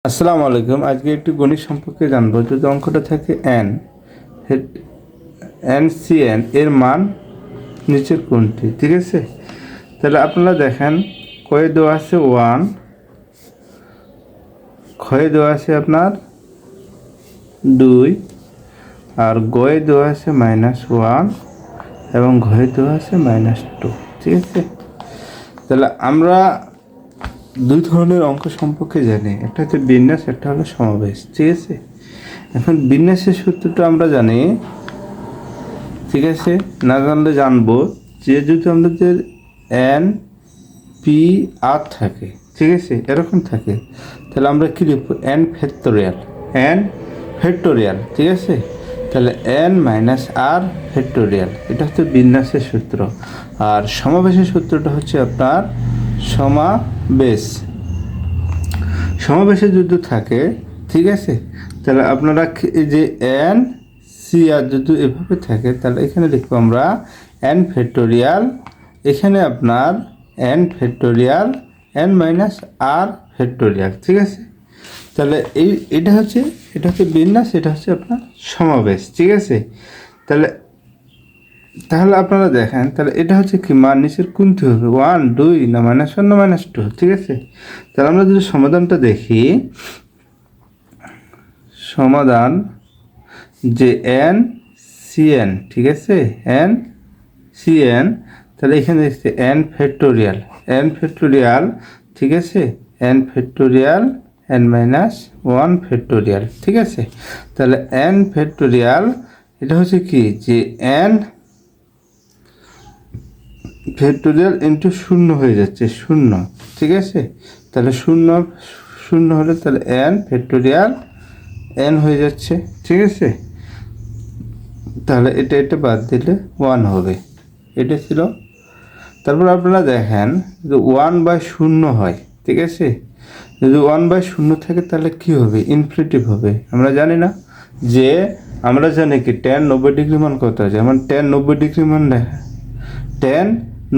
আসসালামু আলাইকুম। আজকে একটু গণিত সম্পর্কে জানবো। যদি অঙ্কটা থাকে এন সি এন এর মান নিচের কোনটি? ঠিক আছে, তাহলে আপনারা দেখেন, কয়ে দেওয়া আছে 1, ক্ষয়ে দেওয়া আছে আপনার 2, আর গয়ে দেওয়া আছে -1 এবং ঘয়ে দেওয়া আছে -2। ঠিক আছে, তাহলে আমরা দুই ধরনের অঙ্ক সম্পর্কে জানি, একটা হচ্ছে বিন্যাস, একটা হলো সমাবেশ। ঠিক আছে, এখন বিন্যাসের সূত্রটা আমরা জানি। ঠিক আছে, না জানলে জানবো যে যদি আমাদের এন পি আর থাকে, ঠিক আছে, এরকম থাকে, তাহলে আমরা কী লিখবো? N factorial. ঠিক আছে, তাহলে এন মাইনাস আর ফ্যাক্টোরিয়াল, এটা হচ্ছে বিন্যাসের সূত্র। আর সমাবেশের সূত্রটা হচ্ছে আপনার সমাবেশে যদি থাকে, ঠিক আছে, তাহলে আপনারা এই যে এন সি আর যদি এভাবে থাকে, তাহলে এখানে লিখবো আমরা এন ফ্যাক্টোরিয়াল, এখানে আপনার N factorial, N minus r factorial. ঠিক আছে, তাহলে এটা হচ্ছে বিন্যাস, এটা হচ্ছে আপনার সমাবেশ। ঠিক আছে, তাহলে আপনারা দেখেন, তাহলে এটা হচ্ছে কি মান নিচের কোনটি হবে? 1, 2 না -1 না -2? ঠিক আছে, তাহলে আমরা যদি সমাধানটা দেখি, সমাধান যে এন সি এন, ঠিক আছে, এন সি এন, তাহলে এখানে দেখছি এন ফ্যাক্টোরিয়াল, ঠিক আছে, N factorial, N minus 1 factorial. ঠিক আছে, তাহলে এন ফ্যাক্টোরিয়াল এটা হচ্ছে কি, যে এন ফ্যাক্টোরিয়াল ইন্টু 0 হয়ে যাচ্ছে 0। ঠিক আছে, তাহলে 0 হলে তাহলে এন ফ্যাক্টোরিয়াল এন হয়ে যাচ্ছে। ঠিক আছে, তাহলে এটা বাদ দিলে 1 হবে, এটা ছিল। তারপর আপনারা দেখেন, যদি 1/0 হয়, ঠিক আছে, যদি 1/0 থাকে তাহলে কি হবে? ইনফিনিটিভ হবে। আমরা জানি না, যে আমরা জানি কি tan 90 ডিগ্রি মান কত আছে, যেমন tan 90 ডিগ্রি মান tan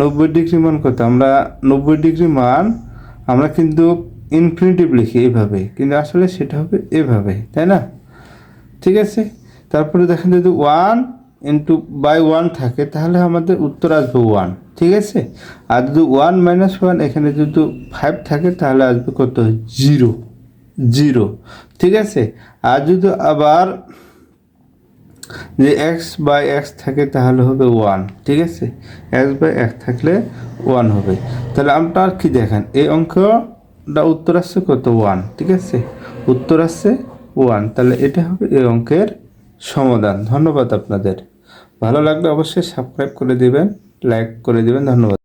90 ডিগ্রি মান কত, আমরা 90 ডিগ্রি মান আমরা কিন্তু ইনফিনিটিভ লিখি এইভাবে, কিন্তু আসলে সেটা হবে এভাবে, তাই না? ঠিক আছে, তারপরে দেখেন যদি 1/1 থাকে, তাহলে আমাদের উত্তর আসবে 1। ঠিক আছে, আর যদি 1 - 1 এখানে যদি 5 থাকে, তাহলে আসবে কত? 0। ঠিক আছে, আর যদি আবার যে x/x থাকে, তাহলে হবে 1। ঠিক আছে, x/x থাকলে 1 হবে। তাহলে আপনার কি দেখেন, এই অঙ্কটা উত্তর আসছে কত? 1। ঠিক আছে, উত্তর আসছে 1। তাহলে এটা হবে এই অঙ্কের সমাধান। ধন্যবাদ আপনাদের। ভালো লাগলে অবশ্যই সাবস্ক্রাইব করে দিবেন, লাইক করে দিবেন। ধন্যবাদ।